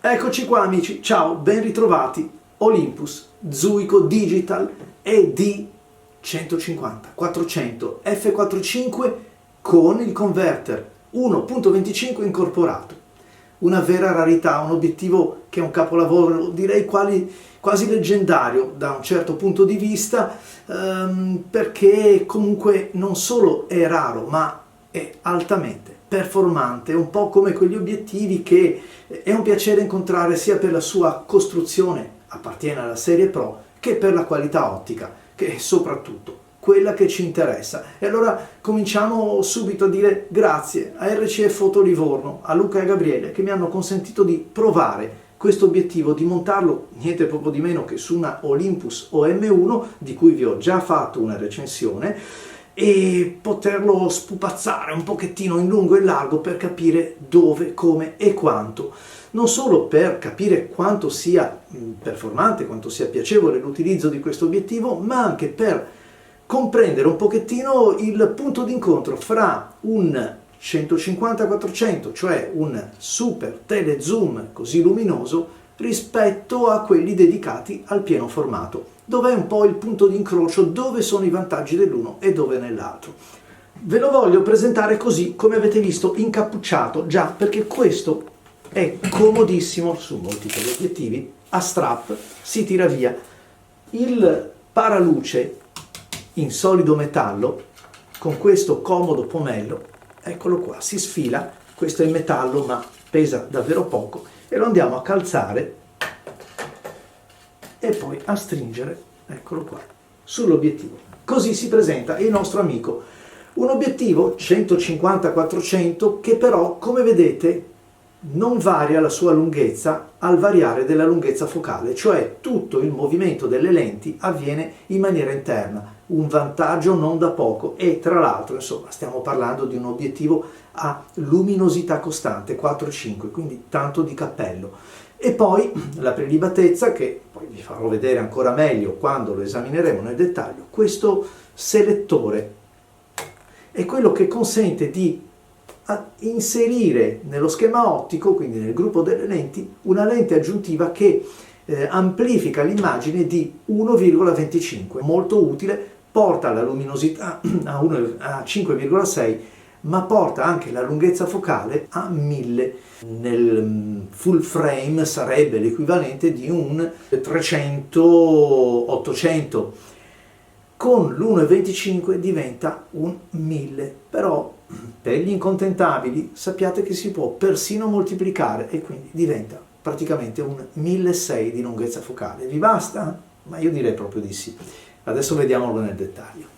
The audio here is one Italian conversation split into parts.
Eccoci qua amici, ciao, ben ritrovati. Olympus Zuiko Digital ED 150 400 F45 con il converter 1.25 incorporato. Una vera rarità, un obiettivo che è un capolavoro, direi quasi leggendario da un certo punto di vista, perché comunque non solo è raro, ma è altamente performante, un po' come quegli obiettivi che è un piacere incontrare sia per la sua costruzione, appartiene alla serie Pro, che per la qualità ottica, che è soprattutto quella che ci interessa. E allora cominciamo subito a dire grazie a RCE Foto Livorno, a Luca e a Gabriele, che mi hanno consentito di provare questo obiettivo, di montarlo niente proprio di meno che su una Olympus OM1, di cui vi ho già fatto una recensione, e poterlo spupazzare un pochettino in lungo e in largo per capire dove, come e quanto. Non solo per capire quanto sia performante, quanto sia piacevole l'utilizzo di questo obiettivo, ma anche per comprendere un pochettino il punto d'incontro fra un 150-400, cioè un super telezoom così luminoso, rispetto a quelli dedicati al pieno formato. Dov'è un po' il punto di incrocio, dove sono i vantaggi dell'uno e dove nell'altro. Ve lo voglio presentare così, come avete visto, incappucciato, già perché questo è comodissimo su molti obiettivi, a strap, si tira via. Il paraluce in solido metallo, con questo comodo pomello, eccolo qua, si sfila, questo è in metallo ma pesa davvero poco, e lo andiamo a calzare e poi a stringere, eccolo qua, sull'obiettivo. Così si presenta il nostro amico. Un obiettivo 150-400 che però, come vedete, non varia la sua lunghezza al variare della lunghezza focale, cioè tutto il movimento delle lenti avviene in maniera interna, un vantaggio non da poco. E tra l'altro, insomma, stiamo parlando di un obiettivo a luminosità costante 4-5, quindi tanto di cappello. E poi la prelibatezza, che poi vi farò vedere ancora meglio quando lo esamineremo nel dettaglio. Questo selettore è quello che consente di inserire nello schema ottico, quindi nel gruppo delle lenti, una lente aggiuntiva che amplifica l'immagine di 1,25, molto utile, porta la luminosità a 5,6, ma porta anche la lunghezza focale a 1000. Nel full frame sarebbe l'equivalente di un 300-800, con l'1,25 diventa un 1000, però per gli incontentabili sappiate che si può persino moltiplicare e quindi diventa praticamente un 1600 di lunghezza focale. Vi basta? Ma io direi proprio di sì. Adesso vediamolo nel dettaglio.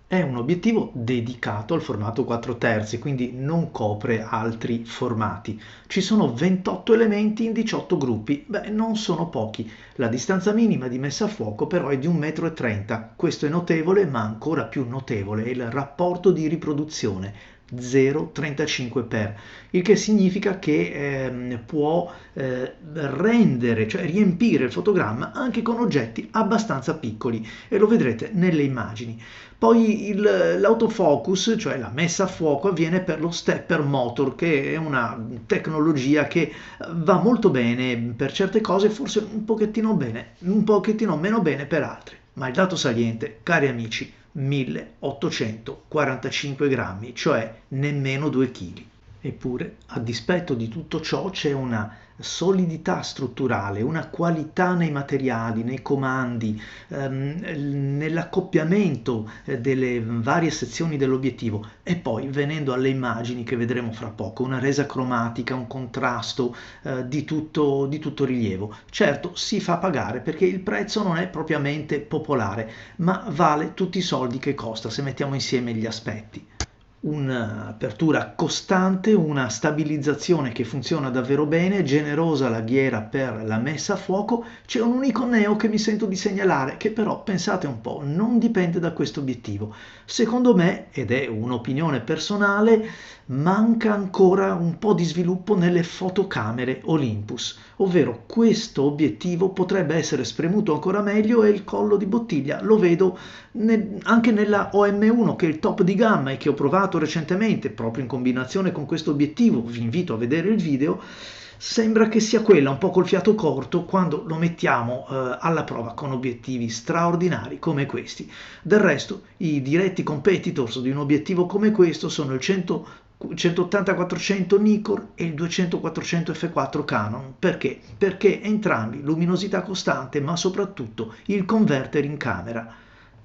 È un obiettivo dedicato al formato 4 terzi, quindi non copre altri formati. Ci sono 28 elementi in 18 gruppi, non sono pochi. La distanza minima di messa a fuoco però è di 1,30 m. Questo è notevole, ma ancora più notevole è il rapporto di riproduzione, 0,35x, il che significa che può rendere, cioè riempire il fotogramma anche con oggetti abbastanza piccoli, e lo vedrete nelle immagini. Poi l'autofocus, cioè la messa a fuoco, avviene per lo stepper motor, che è una tecnologia che va molto bene per certe cose, forse un pochettino meno bene per altre. Ma il dato saliente, cari amici, 1845 grammi, cioè nemmeno 2 kg. Eppure, a dispetto di tutto ciò, c'è una solidità strutturale, una qualità nei materiali, nei comandi, nell'accoppiamento delle varie sezioni dell'obiettivo, e poi, venendo alle immagini che vedremo fra poco, una resa cromatica, un contrasto di tutto rilievo. Certo, si fa pagare perché il prezzo non è propriamente popolare, ma vale tutti i soldi che costa se mettiamo insieme gli aspetti. Un'apertura costante, una stabilizzazione che funziona davvero bene, generosa la ghiera per la messa a fuoco. C'è un unico neo che mi sento di segnalare, che però, pensate un po', non dipende da questo obiettivo. Secondo me, ed è un'opinione personale, manca ancora un po' di sviluppo nelle fotocamere Olympus, ovvero questo obiettivo potrebbe essere spremuto ancora meglio, e il collo di bottiglia lo vedo anche nella OM1, che è il top di gamma e che ho provato recentemente proprio in combinazione con questo obiettivo. Vi invito a vedere il video. Sembra che sia quella un po' col fiato corto quando lo mettiamo alla prova con obiettivi straordinari come questi. Del resto, i diretti competitors di un obiettivo come questo sono il 180-400 Nikkor e il 200-400 f4 Canon. Perché? Perché entrambi luminosità costante, ma soprattutto il converter in camera.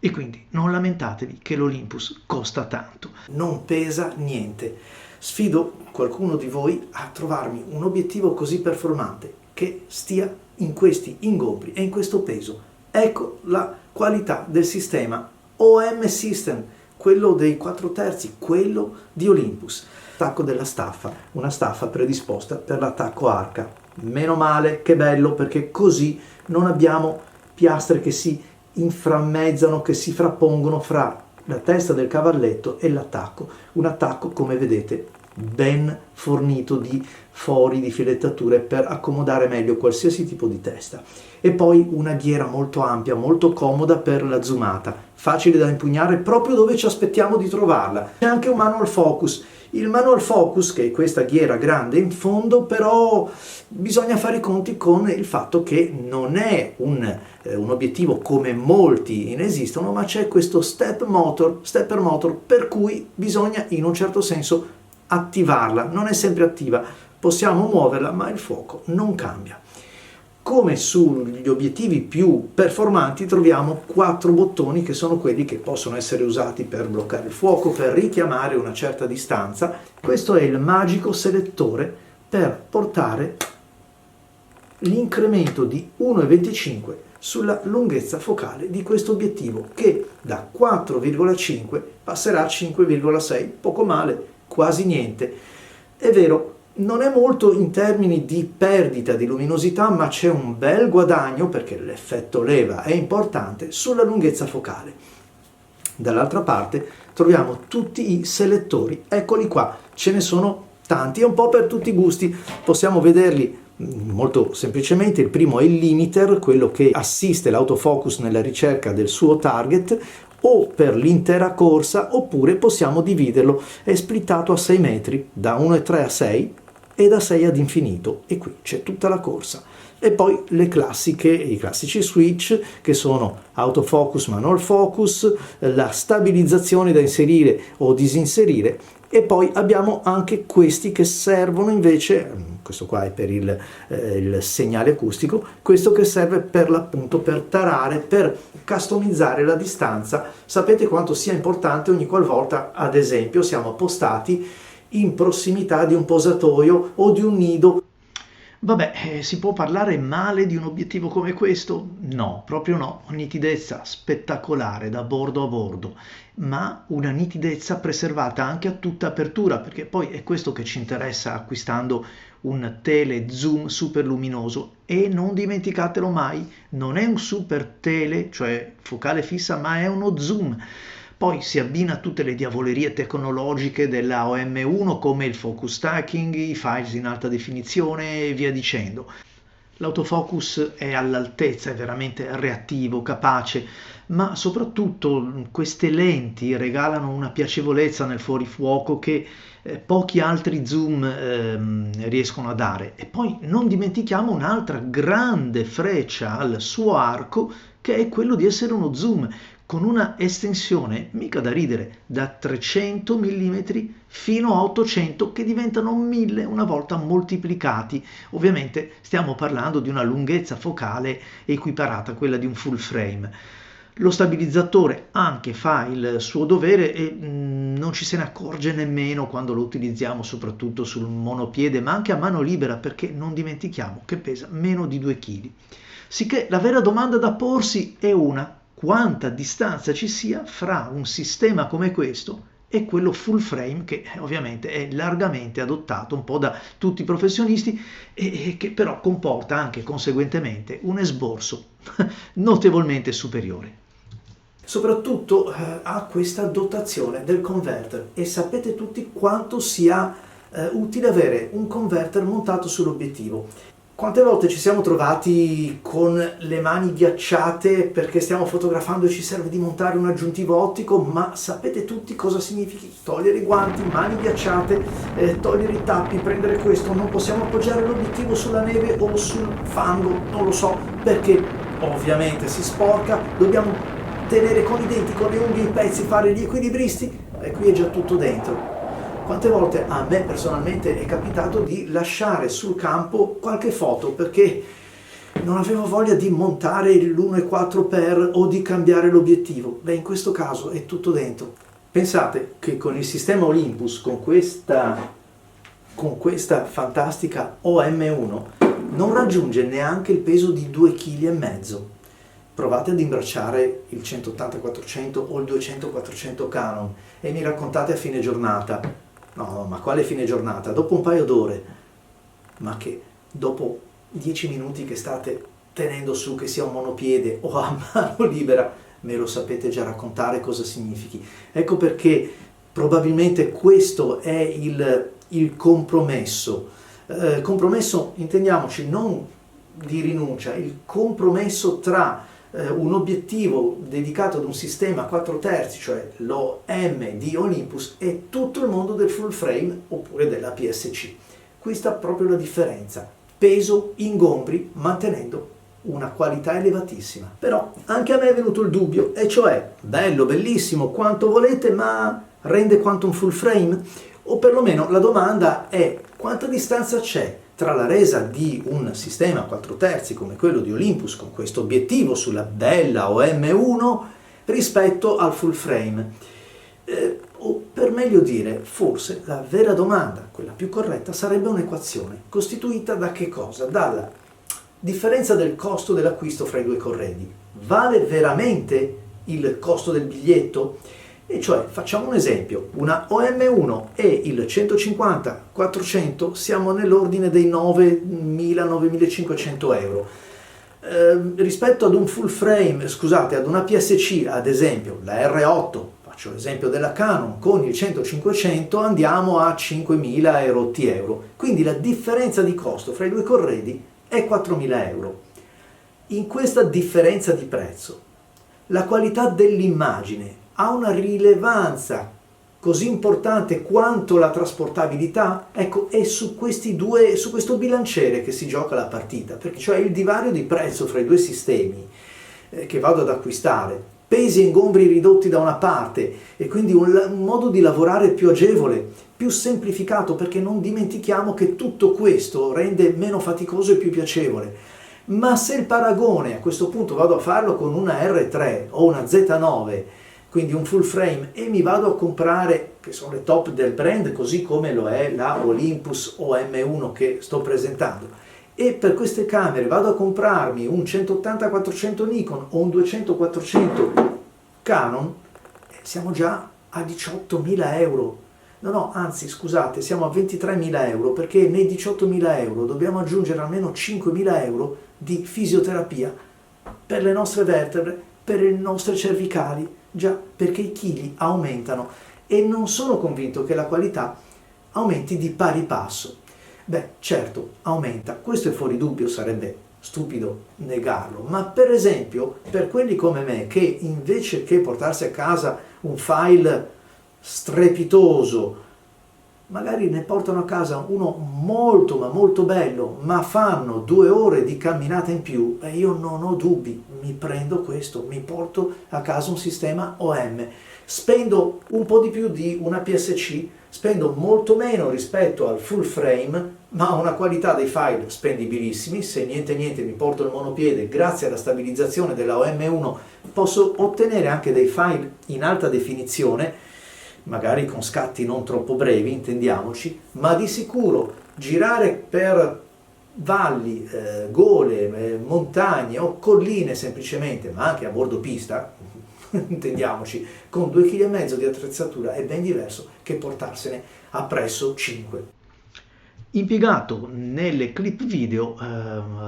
E quindi non lamentatevi che l'Olympus costa tanto. Non pesa niente. Sfido qualcuno di voi a trovarmi un obiettivo così performante che stia in questi ingombri e in questo peso. Ecco la qualità del sistema OM System, quello dei 4/3, quello di Olympus. Attacco della staffa, una staffa predisposta per l'attacco arca. Meno male, che bello, perché così non abbiamo piastre che si inframmezzano, che si frappongono fra la testa del cavalletto e l'attacco. Un attacco, come vedete, ben fornito di fori, di filettature per accomodare meglio qualsiasi tipo di testa. E poi una ghiera molto ampia, molto comoda per la zoomata, facile da impugnare proprio dove ci aspettiamo di trovarla. C'è anche un manual focus. Il manual focus, che è questa ghiera grande in fondo, però bisogna fare i conti con il fatto che non è un obiettivo come molti ne esistono, ma c'è questo stepper motor, per cui bisogna in un certo senso attivarla. Non è sempre attiva, possiamo muoverla, ma il fuoco non cambia. Come sugli obiettivi più performanti troviamo 4 bottoni che sono quelli che possono essere usati per bloccare il fuoco, per richiamare una certa distanza. Questo è il magico selettore per portare l'incremento di 1,25 sulla lunghezza focale di questo obiettivo, che da 4,5 passerà a 5,6, poco male, quasi niente. È vero, non è molto in termini di perdita di luminosità, ma c'è un bel guadagno, perché l'effetto leva è importante, sulla lunghezza focale. Dall'altra parte troviamo tutti i selettori, eccoli qua, ce ne sono tanti, un po' per tutti i gusti, possiamo vederli molto semplicemente. Il primo è il limiter, quello che assiste l'autofocus nella ricerca del suo target, o per l'intera corsa, oppure possiamo dividerlo, è splittato a 6 metri, da 1,3 a 6 e da 6 ad infinito, e qui c'è tutta la corsa. E poi i classici switch, che sono autofocus, manual focus, la stabilizzazione da inserire o disinserire, e poi abbiamo anche questi che servono invece, questo qua è per il segnale acustico, questo che serve per l'appunto per tarare, per customizzare la distanza. Sapete quanto sia importante ogni qualvolta, ad esempio, siamo appostati in prossimità di un posatoio o di un nido. Vabbè, si può parlare male di un obiettivo come questo? No, proprio no. Nitidezza spettacolare da bordo a bordo, ma una nitidezza preservata anche a tutta apertura, perché poi è questo che ci interessa acquistando un tele zoom super luminoso. E non dimenticatelo mai, non è un super tele, cioè focale fissa, ma è uno zoom. Poi si abbina a tutte le diavolerie tecnologiche della OM1, come il focus stacking, i files in alta definizione e via dicendo. L'autofocus è all'altezza, è veramente reattivo, capace, ma soprattutto queste lenti regalano una piacevolezza nel fuorifuoco che pochi altri zoom riescono a dare. E poi non dimentichiamo un'altra grande freccia al suo arco, che è quello di essere uno zoom, con una estensione mica da ridere, da 300 mm fino a 800, che diventano 1000 una volta moltiplicati. Ovviamente stiamo parlando di una lunghezza focale equiparata a quella di un full frame. Lo stabilizzatore anche fa il suo dovere e non ci se ne accorge nemmeno quando lo utilizziamo, soprattutto sul monopiede, ma anche a mano libera, perché non dimentichiamo che pesa meno di 2 kg. Sicché la vera domanda da porsi è una: quanta distanza ci sia fra un sistema come questo e quello full frame, che ovviamente è largamente adottato un po' da tutti i professionisti e che però comporta anche conseguentemente un esborso notevolmente superiore. Soprattutto ha questa dotazione del converter, e sapete tutti quanto sia utile avere un converter montato sull'obiettivo. Quante volte ci siamo trovati con le mani ghiacciate perché stiamo fotografando e ci serve di montare un aggiuntivo ottico, ma sapete tutti cosa significa togliere i guanti, mani ghiacciate, togliere i tappi, prendere questo, non possiamo appoggiare l'obiettivo sulla neve o sul fango, non lo so, perché ovviamente si sporca, dobbiamo tenere con i denti, con le unghie i pezzi, fare gli equilibristi e qui è già tutto dentro. Quante volte a me personalmente è capitato di lasciare sul campo qualche foto perché non avevo voglia di montare l'1.4x o di cambiare l'obiettivo. Beh, in questo caso è tutto dentro. Pensate che con il sistema Olympus, con questa fantastica OM1, non raggiunge neanche il peso di 2,5 kg. Provate ad imbracciare il 180-400 o il 200-400 Canon e mi raccontate a fine giornata. No, ma quale fine giornata? Dopo un paio d'ore, ma che dopo 10 minuti che state tenendo su, che sia un monopiede o a mano libera, me lo sapete già raccontare cosa significhi. Ecco perché probabilmente questo è il compromesso. Compromesso, intendiamoci, non di rinuncia, il compromesso tra un obiettivo dedicato ad un sistema 4/3, cioè l'OM di Olympus, e tutto il mondo del full frame oppure della PSC. Qui sta proprio la differenza: peso, ingombri, mantenendo una qualità elevatissima. Però anche a me è venuto il dubbio, e cioè, bello, bellissimo, quanto volete, ma rende quanto un full frame? O perlomeno la domanda è: quanta distanza c'è tra la resa di un sistema 4/3 come quello di Olympus con questo obiettivo sulla bella OM1 rispetto al full frame? O per meglio dire, forse la vera domanda, quella più corretta, sarebbe un'equazione costituita da che cosa? Dalla differenza del costo dell'acquisto fra i due corredi. Vale veramente il costo del biglietto? E cioè, facciamo un esempio, una OM1 e il 150-400 siamo nell'ordine dei 9.000-9.500 euro. Rispetto ad un full frame, scusate, ad una PSC, ad esempio, la R8, faccio l'esempio della Canon, con il 100-500 andiamo a 5.000 euro. Quindi la differenza di costo fra i due corredi è 4.000 euro. In questa differenza di prezzo, la qualità dell'immagine ha una rilevanza così importante quanto la trasportabilità? Ecco, è su questo bilanciere che si gioca la partita, perché cioè il divario di prezzo fra i due sistemi che vado ad acquistare, pesi e ingombri ridotti da una parte e quindi un modo di lavorare più agevole, più semplificato, perché non dimentichiamo che tutto questo rende meno faticoso e più piacevole. Ma se il paragone a questo punto vado a farlo con una R3 o una Z9, quindi un full frame, e mi vado a comprare, che sono le top del brand, così come lo è la Olympus OM1 che sto presentando, e per queste camere vado a comprarmi un 180-400 Nikon o un 200-400 Canon, siamo già a 18.000 euro. No, anzi, scusate, siamo a 23.000 euro, perché nei 18.000 euro dobbiamo aggiungere almeno 5.000 euro di fisioterapia per le nostre vertebre, per le nostre cervicali. Già, perché i chili aumentano e non sono convinto che la qualità aumenti di pari passo. Beh, certo, aumenta, questo è fuori dubbio, sarebbe stupido negarlo, ma per esempio, per quelli come me che invece che portarsi a casa un file strepitoso, magari ne portano a casa uno molto ma molto bello, ma fanno 2 ore di camminata in più, e io non ho dubbi, mi prendo questo, mi porto a casa un sistema OM, spendo un po' di più di una PSC, spendo molto meno rispetto al full frame, ma ho una qualità dei file spendibilissimi. Se niente mi porto il monopiede, grazie alla stabilizzazione della OM1 posso ottenere anche dei file in alta definizione, magari con scatti non troppo brevi, intendiamoci, ma di sicuro girare per valli, gole, montagne o colline semplicemente, ma anche a bordo pista, intendiamoci, con 2,5 kg di attrezzatura è ben diverso che portarsene appresso 5. impiegato nelle clip video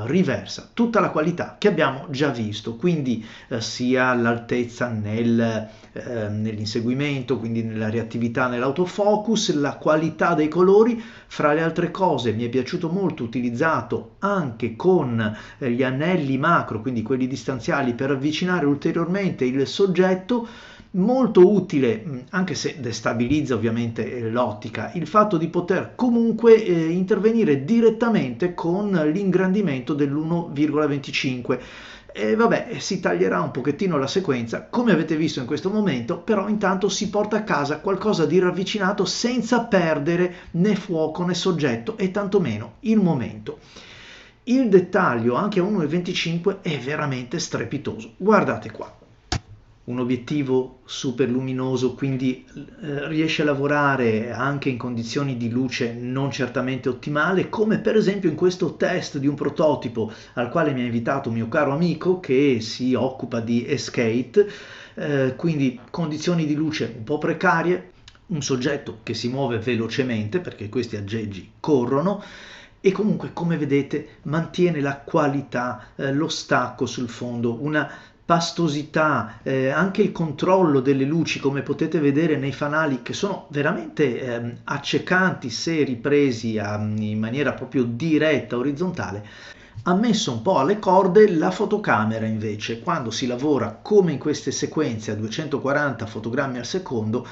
riversa tutta la qualità che abbiamo già visto, quindi sia l'altezza nell'inseguimento, quindi nella reattività nell'autofocus, la qualità dei colori. Fra le altre cose mi è piaciuto molto utilizzato anche con gli anelli macro, quindi quelli distanziali, per avvicinare ulteriormente il soggetto. Molto utile, anche se destabilizza ovviamente l'ottica, il fatto di poter comunque intervenire direttamente con l'ingrandimento dell'1,25. E vabbè, si taglierà un pochettino la sequenza, come avete visto in questo momento, però intanto si porta a casa qualcosa di ravvicinato senza perdere né fuoco né soggetto e tantomeno il momento. Il dettaglio anche a 1,25 è veramente strepitoso. Guardate qua. Un obiettivo super luminoso, quindi riesce a lavorare anche in condizioni di luce non certamente ottimale, come per esempio in questo test di un prototipo al quale mi ha invitato un mio caro amico che si occupa di skate, quindi condizioni di luce un po' precarie, un soggetto che si muove velocemente perché questi aggeggi corrono, e comunque, come vedete, mantiene la qualità, lo stacco sul fondo, una pastosità, anche il controllo delle luci, come potete vedere nei fanali, che sono veramente accecanti se ripresi in maniera proprio diretta, orizzontale. Ha messo un po' alle corde la fotocamera invece, quando si lavora come in queste sequenze a 240 fotogrammi al secondo,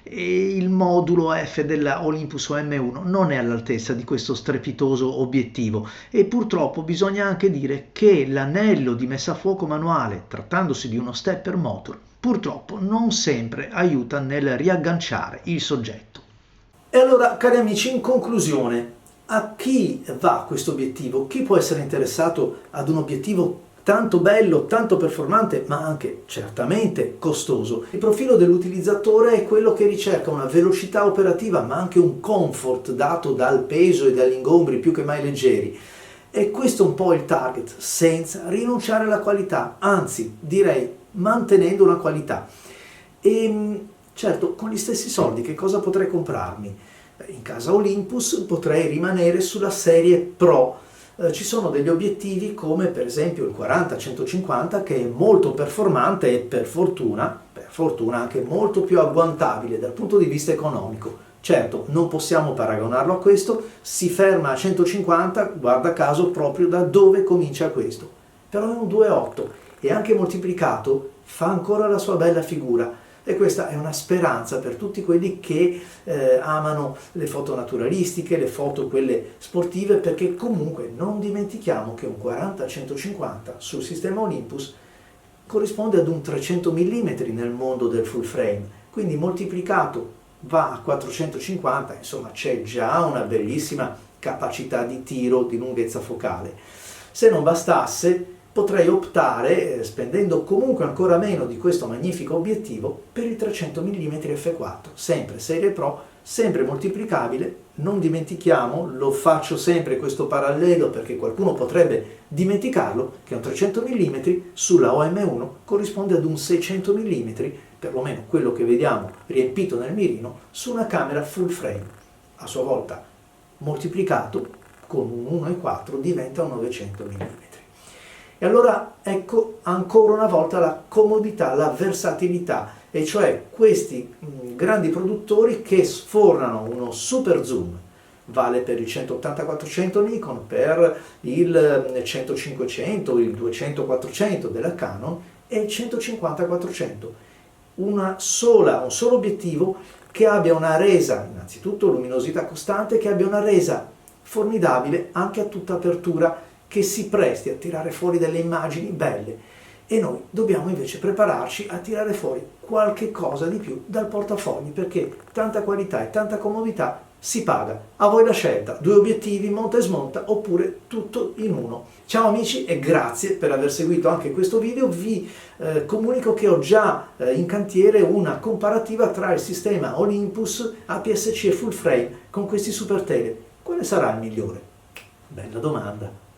e il modulo F della Olympus OM1 non è all'altezza di questo strepitoso obiettivo, e purtroppo bisogna anche dire che l'anello di messa a fuoco manuale, trattandosi di uno stepper motor, purtroppo non sempre aiuta nel riagganciare il soggetto. E allora, cari amici, in conclusione, a chi va questo obiettivo? Chi può essere interessato ad un obiettivo tanto bello, tanto performante, ma anche certamente costoso? Il profilo dell'utilizzatore è quello che ricerca una velocità operativa, ma anche un comfort dato dal peso e dagli ingombri più che mai leggeri. E questo è un po' il target, senza rinunciare alla qualità, anzi direi mantenendo una qualità. E certo, con gli stessi soldi che cosa potrei comprarmi? In casa Olympus potrei rimanere sulla serie Pro. Ci sono degli obiettivi come per esempio il 40-150, che è molto performante e per fortuna anche molto più agguantabile dal punto di vista economico. Certo, non possiamo paragonarlo a questo, si ferma a 150, guarda caso proprio da dove comincia questo. Però è un 2.8 e anche moltiplicato fa ancora la sua bella figura. E questa è una speranza per tutti quelli che amano le foto naturalistiche, le foto quelle sportive, perché comunque non dimentichiamo che un 40-150 sul sistema Olympus corrisponde ad un 300 mm nel mondo del full frame, quindi moltiplicato va a 450, insomma c'è già una bellissima capacità di tiro di lunghezza focale. Se non bastasse, potrei optare, spendendo comunque ancora meno di questo magnifico obiettivo, per il 300 mm f4, sempre serie Pro, sempre moltiplicabile. Non dimentichiamo, lo faccio sempre questo parallelo perché qualcuno potrebbe dimenticarlo, che un 300 mm sulla OM1 corrisponde ad un 600 mm, perlomeno quello che vediamo riempito nel mirino, su una camera full frame. A sua volta moltiplicato con un 1,4 diventa un 900 mm. E allora ecco ancora una volta la comodità, la versatilità, e cioè questi grandi produttori che sfornano uno super zoom, vale per il 180-400 Nikon, per il 100-500, il 200-400 della Canon e il 150-400. Un solo obiettivo che abbia una resa, innanzitutto luminosità costante, che abbia una resa formidabile anche a tutta apertura, che si presti a tirare fuori delle immagini belle, e noi dobbiamo invece prepararci a tirare fuori qualche cosa di più dal portafogli, perché tanta qualità e tanta comodità si paga. A voi la scelta, 2 obiettivi, monta e smonta, oppure tutto in uno. Ciao amici e grazie per aver seguito anche questo video. Vi comunico che ho già in cantiere una comparativa tra il sistema Olympus, APS-C e full frame con questi super tele. Quale sarà il migliore? Bella domanda.